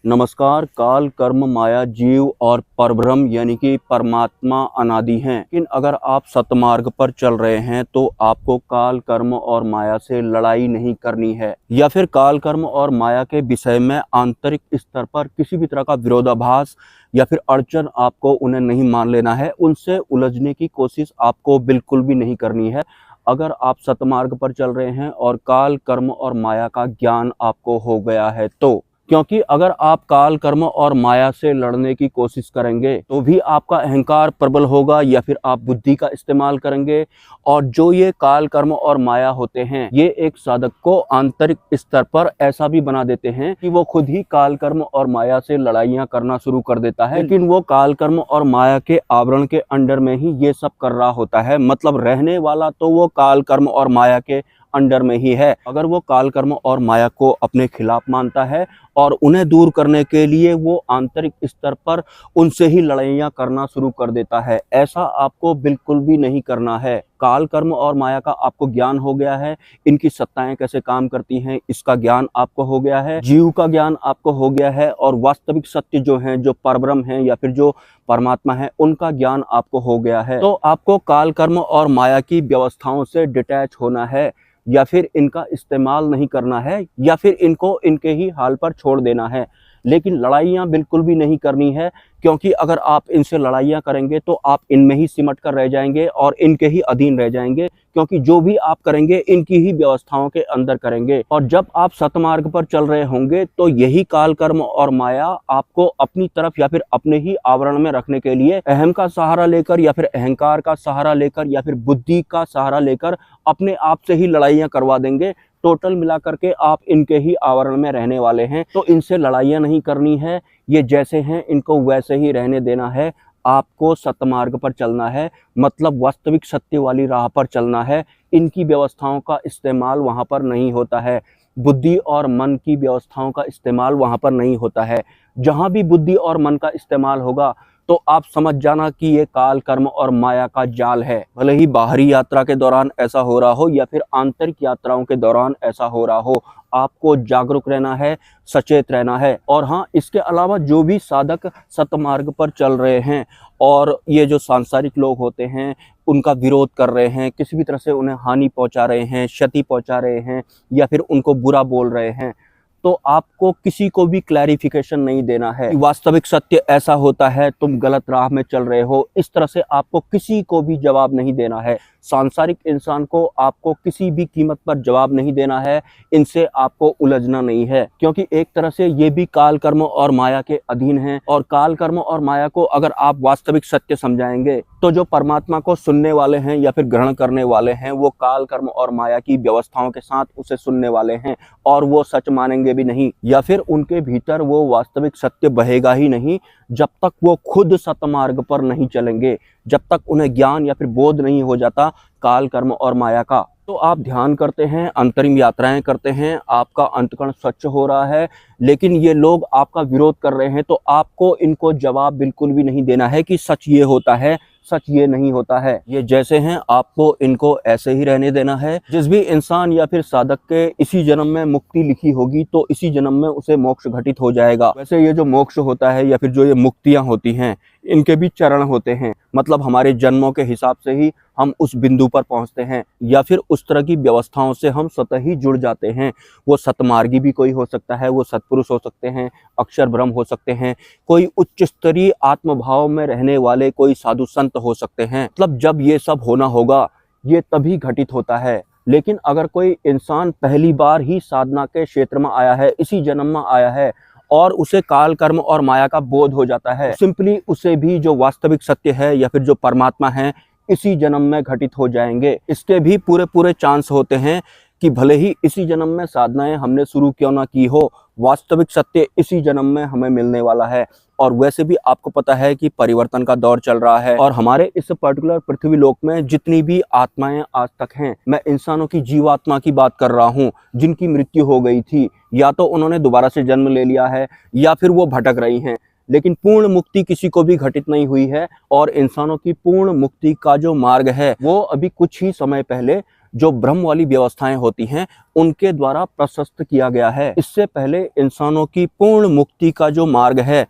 नमस्कार। काल, कर्म, माया, जीव और परब्रह्म यानी कि परमात्मा अनादि हैं। लेकिन अगर आप सतमार्ग पर चल रहे हैं तो आपको काल, कर्म और माया से लड़ाई नहीं करनी है, या फिर काल, कर्म और माया के विषय में आंतरिक स्तर पर किसी भी तरह का विरोधाभास या फिर अड़चन आपको उन्हें नहीं मान लेना है। उनसे उलझने की कोशिश आपको बिल्कुल भी नहीं करनी है। अगर आप सतमार्ग पर चल रहे हैं और काल, कर्म और माया का ज्ञान आपको हो गया है तो, क्योंकि अगर आप काल, कर्म और माया से लड़ने की कोशिश करेंगे तो भी आपका अहंकार प्रबल होगा, या फिर आप बुद्धि का इस्तेमाल करेंगे। और जो ये काल, कर्म और माया होते हैं, ये एक साधक को आंतरिक स्तर पर ऐसा भी बना देते हैं कि वो खुद ही काल, कर्म और माया से लड़ाइयां करना शुरू कर देता है। लेकिन वो काल, कर्म और माया के आवरण के अंडर में ही ये सब कर रहा होता है। मतलब रहने वाला तो वो काल, कर्म और माया के अंडर में ही है। अगर वो काल, कर्म और माया को अपने खिलाफ मानता है और उन्हें दूर करने के लिए वो आंतरिक स्तर पर उनसे ही लड़ाइयां करना शुरू कर देता है। ऐसा आपको बिल्कुल भी नहीं करना है। काल, कर्म और माया का आपको ज्ञान हो गया है, इनकी सत्ताएं कैसे काम करती हैं इसका ज्ञान आपको हो गया है, जीव का ज्ञान आपको हो गया है, और वास्तविक सत्य जो हैं, जो परब्रह्म हैं या फिर जो परमात्मा है, उनका ज्ञान आपको हो गया है। तो आपको काल, कर्म और माया की व्यवस्थाओं से डिटैच होना है, या फिर इनका इस्तेमाल नहीं करना है, या फिर इनको इनके ही हाल पर छोड़ देना है। लेकिन लड़ाइयाँ बिल्कुल भी नहीं करनी है, क्योंकि अगर आप इनसे लड़ाइयाँ करेंगे तो आप इनमें ही सिमट कर रह जाएंगे और इनके ही अधीन रह जाएंगे। क्योंकि जो भी आप करेंगे इनकी ही व्यवस्थाओं के अंदर करेंगे। और जब आप सतमार्ग पर चल रहे होंगे तो यही काल, कर्म और माया आपको अपनी तरफ या फिर अपने ही आवरण में रखने के लिए अहम का सहारा लेकर, या फिर अहंकार का सहारा लेकर, या फिर बुद्धि का सहारा लेकर अपने आप से ही लड़ाइयाँ करवा देंगे। टोटल मिला करके आप इनके ही आवरण में रहने वाले हैं। तो इनसे लड़ाइयाँ नहीं करनी है, ये जैसे हैं इनको वैसे ही रहने देना है। आपको सतमार्ग पर चलना है, मतलब वास्तविक सत्य वाली राह पर चलना है। इनकी व्यवस्थाओं का इस्तेमाल वहाँ पर नहीं होता है। बुद्धि और मन की व्यवस्थाओं का इस्तेमाल वहाँ पर नहीं होता है। जहाँ भी बुद्धि और मन का इस्तेमाल होगा तो आप समझ जाना कि ये काल, कर्म और माया का जाल है। भले ही बाहरी यात्रा के दौरान ऐसा हो रहा हो या फिर आंतरिक यात्राओं के दौरान ऐसा हो रहा हो, आपको जागरूक रहना है, सचेत रहना है। और हाँ, इसके अलावा जो भी साधक सतमार्ग पर चल रहे हैं और ये जो सांसारिक लोग होते हैं उनका विरोध कर रहे हैं, किसी भी तरह से उन्हें हानि पहुंचा रहे हैं, क्षति पहुंचा रहे हैं, या फिर उनको बुरा बोल रहे हैं, तो आपको किसी को भी क्लैरिफिकेशन नहीं देना है। वास्तविक सत्य ऐसा होता है, तुम गलत राह में चल रहे हो, इस तरह से आपको किसी को भी जवाब नहीं देना है। सांसारिक इंसान को आपको किसी भी कीमत पर जवाब नहीं देना है। इनसे आपको उलझना नहीं है, क्योंकि एक तरह से ये भी काल, कर्म और माया के अधीन हैं। और काल, कर्म और माया को अगर आप वास्तविक सत्य समझाएंगे तो जो परमात्मा को सुनने वाले हैं या फिर ग्रहण करने वाले हैं, वो काल, कर्म और माया की व्यवस्थाओं के साथ उसे सुनने वाले हैं, और वो सच मानेंगे भी नहीं, या फिर उनके भीतर वो वास्तविक सत्य बहेगा ही नहीं जब तक वो खुद सतमार्ग पर नहीं चलेंगे, जब तक उन्हें ज्ञान या फिर बोध नहीं हो जाता काल, कर्म और माया का। तो आप ध्यान करते हैं, अंतरिम यात्राएं करते हैं, आपका अंतकरण स्वच्छ हो रहा है, लेकिन ये लोग आपका विरोध कर रहे हैं, तो आपको इनको जवाब बिल्कुल भी नहीं देना है कि सच ये होता है, सच ये नहीं होता है। ये जैसे हैं आपको इनको ऐसे ही रहने देना है। जिस भी इंसान या फिर साधक के इसी जन्म में मुक्ति लिखी होगी तो इसी जन्म में उसे मोक्ष घटित हो जाएगा। वैसे ये जो मोक्ष होता है या फिर जो ये मुक्तियां होती हैं, इनके भी चरण होते हैं। मतलब हमारे जन्मों के हिसाब से ही हम उस बिंदु पर पहुंचते हैं, या फिर उस तरह की व्यवस्थाओं से हम स्वतः ही जुड़ जाते हैं। वो सतमार्गी भी कोई हो सकता है, वो सत्पुरुष हो सकते हैं, अक्षर ब्रह्म हो सकते हैं, कोई उच्च स्तरीय आत्मभाव में रहने वाले कोई साधु संत हो सकते हैं। मतलब जब ये सब होना होगा ये तभी घटित होता है। लेकिन अगर कोई इंसान पहली बार ही साधना के क्षेत्र में आया है, इसी जन्म में आया है, और उसे काल, कर्म और माया का बोध हो जाता है, सिंपली उसे भी जो वास्तविक सत्य है या फिर जो परमात्मा है इसी जन्म में घटित हो जाएंगे। इसके भी पूरे पूरे चांस होते हैं कि भले ही इसी जन्म में साधनाएं हमने शुरू क्यों ना की हो, वास्तविक सत्य इसी जन्म में हमें मिलने वाला है। और वैसे भी आपको पता है कि परिवर्तन का दौर चल रहा है, और हमारे इस पर्टिकुलर पृथ्वी लोक में जितनी भी आत्माएं आज तक हैं, मैं इंसानों की जीवात्मा की बात कर रहा हूँ, जिनकी मृत्यु हो गई थी, या तो उन्होंने दोबारा से जन्म ले लिया है या फिर वो भटक रही हैं, लेकिन पूर्ण मुक्ति किसी को भी घटित नहीं हुई है। और इंसानों की पूर्ण मुक्ति का जो मार्ग है वो अभी कुछ ही समय पहले जो ब्रह्म वाली व्यवस्थाएं होती हैं उनके द्वारा प्रशस्त किया गया है। इससे पहले इंसानों की पूर्ण मुक्ति का जो मार्ग है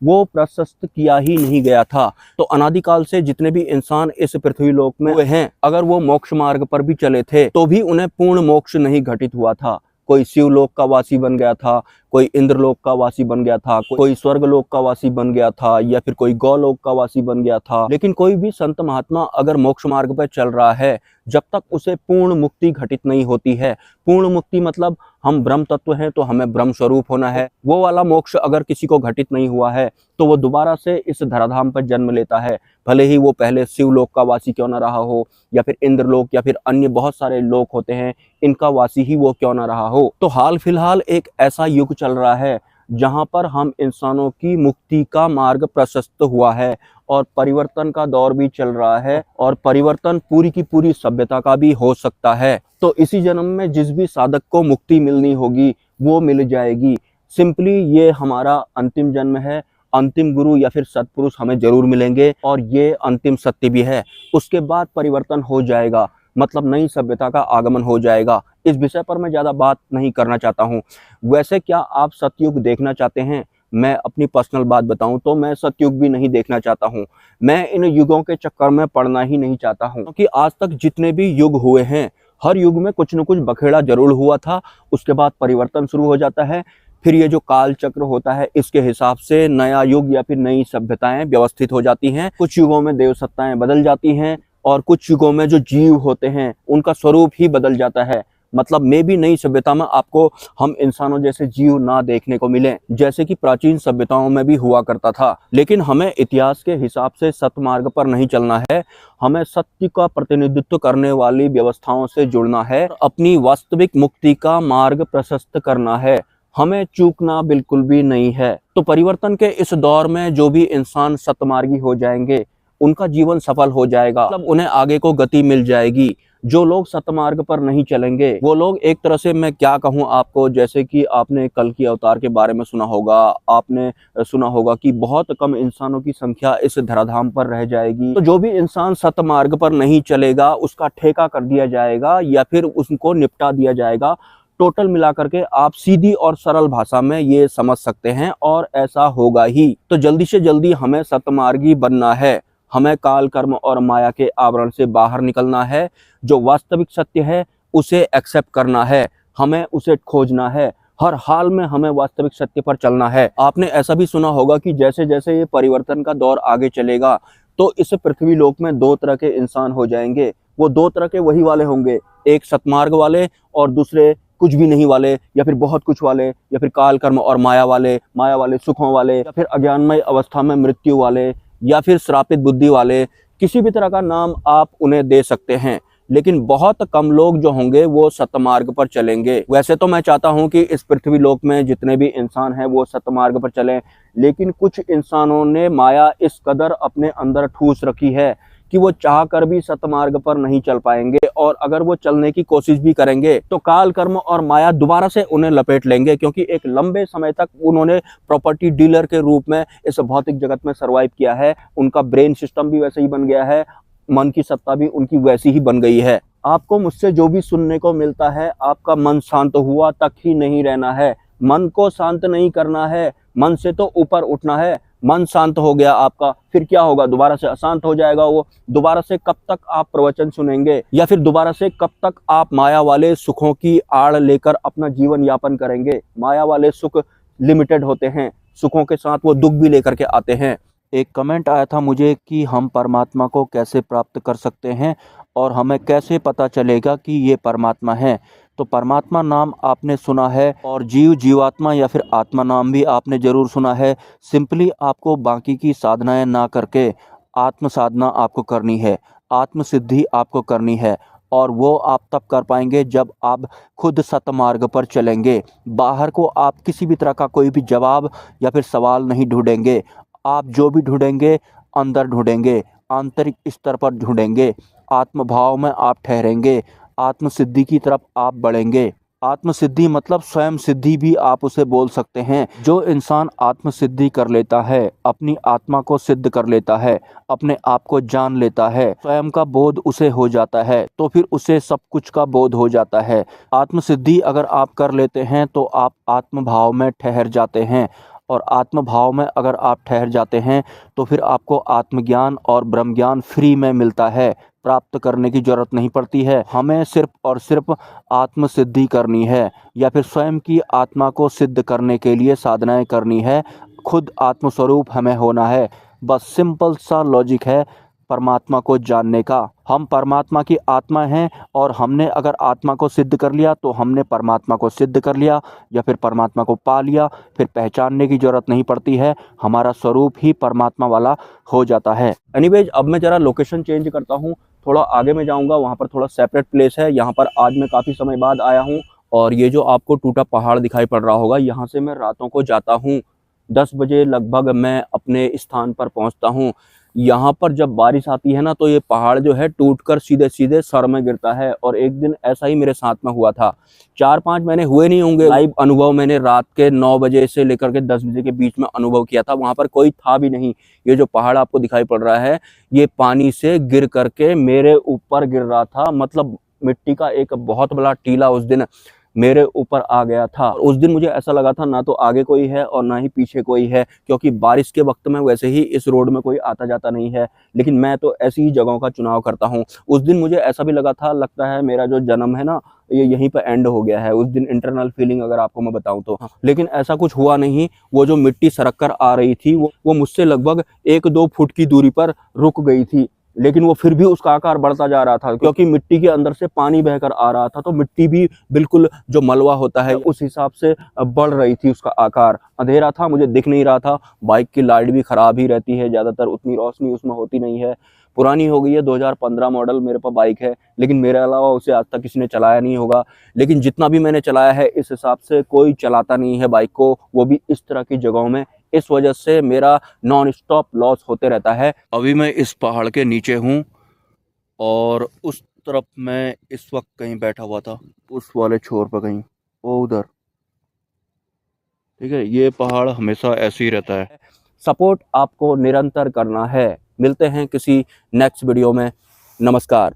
वो प्रशस्त किया ही नहीं गया था। तो अनादिकाल से जितने भी इंसान इस पृथ्वी लोक में हुए हैं, अगर वो मोक्ष मार्ग पर भी चले थे तो भी उन्हें पूर्ण मोक्ष नहीं घटित हुआ था। कोई शिवलोक का वासी बन गया था, कोई इंद्रलोक का वासी बन गया था, कोई स्वर्गलोक का वासी बन गया था, या फिर कोई गौलोक का वासी बन गया था। लेकिन कोई भी संत महात्मा अगर मोक्ष मार्ग पर चल रहा है, जब तक उसे पूर्ण मुक्ति घटित नहीं होती है, पूर्ण मुक्ति मतलब हम ब्रह्म तत्व हैं तो हमें ब्रह्म स्वरूप होना है, वो वाला मोक्ष अगर किसी को घटित नहीं हुआ है तो वो दोबारा से इस धराधाम पर जन्म लेता है। भले ही वो पहले शिवलोक का वासी क्यों ना रहा हो, या फिर इंद्रलोक, या फिर अन्य बहुत सारे लोक होते हैं इनका वासी ही वो क्यों ना रहा हो। तो हाल फिलहाल एक ऐसा युग चल रहा है जहां पर हम इंसानों की मुक्ति का मार्ग प्रशस्त हुआ है और परिवर्तन का दौर भी चल रहा है, और परिवर्तन पूरी की पूरी सभ्यता का भी हो सकता है। तो इसी जन्म में जिस भी साधक को मुक्ति मिलनी होगी वो मिल जाएगी। सिंपली ये हमारा अंतिम जन्म है, अंतिम गुरु या फिर सत्पुरुष हमें जरूर मिलेंगे, और ये अंतिम सत्य भी है। उसके बाद परिवर्तन हो जाएगा, मतलब नई सभ्यता का आगमन हो जाएगा। इस विषय पर मैं ज़्यादा बात नहीं करना चाहता हूँ। वैसे क्या आप सतयुग देखना चाहते हैं? मैं अपनी पर्सनल बात बताऊं तो मैं सतयुग भी नहीं देखना चाहता हूं। मैं इन युगों के चक्कर में पड़ना ही नहीं चाहता हूं, क्योंकि आज तक जितने भी युग हुए हैं हर युग में कुछ न कुछ बखेड़ा जरूर हुआ था। उसके बाद परिवर्तन शुरू हो जाता है, फिर ये जो काल चक्र होता है इसके हिसाब से नया युग या फिर नई सभ्यताएं व्यवस्थित हो जाती हैं। कुछ युगों में देव सत्ताएं बदल जाती हैं, और कुछ युगों में जो जीव होते हैं उनका स्वरूप ही बदल जाता है। मतलब मे भी नई सभ्यता में आपको हम इंसानों जैसे जीव ना देखने को मिले, जैसे कि प्राचीन सभ्यताओं में भी हुआ करता था। लेकिन हमें इतिहास के हिसाब से सतमार्ग पर नहीं चलना है, हमें सत्य का प्रतिनिधित्व करने वाली व्यवस्थाओं से जुड़ना है, अपनी वास्तविक मुक्ति का मार्ग प्रशस्त करना है। हमें चूकना बिल्कुल भी नहीं है। तो परिवर्तन के इस दौर में जो भी इंसान सतमार्गी हो जाएंगे उनका जीवन सफल हो जाएगा, मतलब उन्हें आगे को गति मिल जाएगी। जो लोग सतमार्ग पर नहीं चलेंगे वो लोग एक तरह से, मैं क्या कहूँ आपको, जैसे कि आपने कल की अवतार के बारे में सुना होगा, आपने सुना होगा कि बहुत कम इंसानों की संख्या इस धराधाम पर रह जाएगी। तो जो भी इंसान सतमार्ग पर नहीं चलेगा उसका ठेका कर दिया जाएगा या फिर उसको निपटा दिया जाएगा। टोटल मिलाकर के आप सीधी और सरल भाषा में ये समझ सकते हैं, और ऐसा होगा ही। तो जल्दी से जल्दी हमें सतमार्गी बनना है, हमें काल कर्म और माया के आवरण से बाहर निकलना है। जो वास्तविक सत्य है उसे एक्सेप्ट करना है, हमें उसे खोजना है, हर हाल में हमें वास्तविक सत्य पर चलना है। आपने ऐसा भी सुना होगा कि जैसे जैसे ये परिवर्तन का दौर आगे चलेगा तो इस पृथ्वी लोक में दो तरह के इंसान हो जाएंगे। वो दो तरह के वही वाले होंगे, एक सतमार्ग वाले और दूसरे कुछ भी नहीं वाले, या फिर बहुत कुछ वाले, या फिर काल कर्म और माया वाले सुखों वाले, या फिर अज्ञानमय अवस्था में मृत्यु वाले, या फिर श्रापित बुद्धि वाले। किसी भी तरह का नाम आप उन्हें दे सकते हैं, लेकिन बहुत कम लोग जो होंगे वो सतमार्ग पर चलेंगे। वैसे तो मैं चाहता हूं कि इस पृथ्वी लोक में जितने भी इंसान हैं वो सतमार्ग पर चलें, लेकिन कुछ इंसानों ने माया इस कदर अपने अंदर ठूस रखी है कि वो चाह कर भी सतमार्ग पर नहीं चल पाएंगे, और अगर वो चलने की कोशिश भी करेंगे तो काल कर्म और माया दोबारा से उन्हें लपेट लेंगे, क्योंकि एक लंबे समय तक उन्होंने प्रॉपर्टी डीलर के रूप में इस भौतिक जगत में सरवाइव किया है। उनका ब्रेन सिस्टम भी वैसे ही बन गया है, मन की सत्ता भी उनकी वैसी ही बन गई है। आपको मुझसे जो भी सुनने को मिलता है, आपका मन शांत हुआ तक ही नहीं रहना है, मन को शांत नहीं करना है, मन से तो ऊपर उठना है। मन शांत हो गया आपका, फिर क्या होगा, दोबारा से अशांत हो जाएगा वो। दोबारा से कब तक आप प्रवचन सुनेंगे, या फिर दोबारा से कब तक आप माया वाले सुखों की आड़ लेकर अपना जीवन यापन करेंगे। माया वाले सुख लिमिटेड होते हैं, सुखों के साथ वो दुख भी लेकर के आते हैं। एक कमेंट आया था मुझे कि हम परमात्मा को कैसे प्राप्त कर सकते हैं और हमें कैसे पता चलेगा कि ये परमात्मा है। तो परमात्मा नाम आपने सुना है, और जीव जीवात्मा या फिर आत्मा नाम भी आपने ज़रूर सुना है। सिंपली आपको बाकी की साधनाएं ना करके आत्म साधना आपको करनी है, आत्म सिद्धि आपको करनी है, और वो आप तब कर पाएंगे जब आप खुद सतमार्ग पर चलेंगे। बाहर को आप किसी भी तरह का कोई भी जवाब या फिर सवाल नहीं ढूंढेंगे। आप जो भी ढूंढेंगे अंदर ढूंढेंगे, आंतरिक स्तर पर ढूंढेंगे, आत्म भाव में आप ठहरेंगे, आत्म सिद्धि की तरफ आप बढ़ेंगे। आत्म सिद्धि मतलब स्वयं सिद्धि भी आप उसे बोल सकते हैं। जो इंसान आत्म सिद्धि कर लेता है, अपनी आत्मा को सिद्ध कर लेता है, अपने आप को जान लेता है, स्वयं का बोध उसे हो जाता है, तो फिर उसे सब कुछ का बोध हो जाता है। आत्म सिद्धि अगर आप कर लेते हैं तो आप आत्म भाव में ठहर जाते हैं, और आत्म भाव में अगर आप ठहर जाते हैं तो फिर आपको आत्मज्ञान और ब्रह्म ज्ञान फ्री में मिलता है। प्राप्त करने की जरूरत नहीं पड़ती है। हमें सिर्फ और सिर्फ आत्म सिद्धि करनी है, या फिर स्वयं की आत्मा को सिद्ध करने के लिए साधनाएं करनी है। खुद आत्मस्वरूप हमें होना है। बस सिंपल सा लॉजिक है परमात्मा को जानने का। हम परमात्मा की आत्मा हैं, और हमने अगर आत्मा को सिद्ध कर लिया तो हमने परमात्मा को सिद्ध कर लिया, या फिर परमात्मा को पा लिया। फिर पहचानने की जरूरत नहीं पड़ती है, हमारा स्वरूप ही परमात्मा वाला हो जाता है। एनीवेज, अब मैं जरा लोकेशन चेंज करता हूँ, थोड़ा आगे में जाऊंगा, वहाँ पर थोड़ा सेपरेट प्लेस है। यहाँ पर आज मैं काफ़ी समय बाद आया हूँ, और ये जो आपको टूटा पहाड़ दिखाई पड़ रहा होगा, यहाँ से मैं रातों को जाता हूँ। 10 बजे लगभग मैं अपने स्थान पर पहुँचता हूँ। यहाँ पर जब बारिश आती है ना, तो ये पहाड़ जो है टूटकर सीधे सीधे सर में गिरता है। और एक दिन ऐसा ही मेरे साथ में हुआ था। 4-5 महीने हुए नहीं होंगे, लाइव अनुभव मैंने रात के 9 बजे से लेकर के 10 बजे के बीच में अनुभव किया था। वहां पर कोई था भी नहीं। ये जो पहाड़ आपको दिखाई पड़ रहा है, ये पानी से गिर करके मेरे ऊपर गिर रहा था। मतलब मिट्टी का एक बहुत बड़ा टीला उस दिन मेरे ऊपर आ गया था। उस दिन मुझे ऐसा लगा था ना तो आगे कोई है और ना ही पीछे कोई है, क्योंकि बारिश के वक्त में वैसे ही इस रोड में कोई आता जाता नहीं है, लेकिन मैं तो ऐसी ही जगहों का चुनाव करता हूँ। उस दिन मुझे ऐसा भी लगा था, लगता है मेरा जो जन्म है ना, ये यहीं पर एंड हो गया है। उस दिन इंटरनल फीलिंग अगर आपको मैं बताऊं तो, लेकिन ऐसा कुछ हुआ नहीं। वो जो मिट्टी सरक कर आ रही थी, वो मुझसे लगभग 1-2 फुट की दूरी पर रुक गई थी, लेकिन वो फिर भी उसका आकार बढ़ता जा रहा था, क्योंकि मिट्टी के अंदर से पानी बहकर आ रहा था। तो मिट्टी भी बिल्कुल जो मलबा होता है उस हिसाब से बढ़ रही थी उसका आकार। अंधेरा था, मुझे दिख नहीं रहा था। बाइक की लाइट भी खराब ही रहती है, ज्यादातर उतनी रोशनी उसमें होती नहीं है। पुरानी हो गई है, 2015 मॉडल मेरे पास बाइक है, लेकिन मेरे अलावा उसे आज तक किसी ने चलाया नहीं होगा। लेकिन जितना भी मैंने चलाया है, इस हिसाब से कोई चलाता नहीं है बाइक को, वो भी इस तरह की जगहों में। इस वजह से मेरा नॉन स्टॉप लॉस होते रहता है। अभी मैं इस पहाड़ के नीचे हूँ, और उस तरफ मैं इस वक्त कहीं बैठा हुआ था, उस वाले छोर पर कहीं, वो उधर। ठीक है, ये पहाड़ हमेशा ऐसे ही रहता है। सपोर्ट आपको निरंतर करना है। मिलते हैं किसी नेक्स्ट वीडियो में। नमस्कार।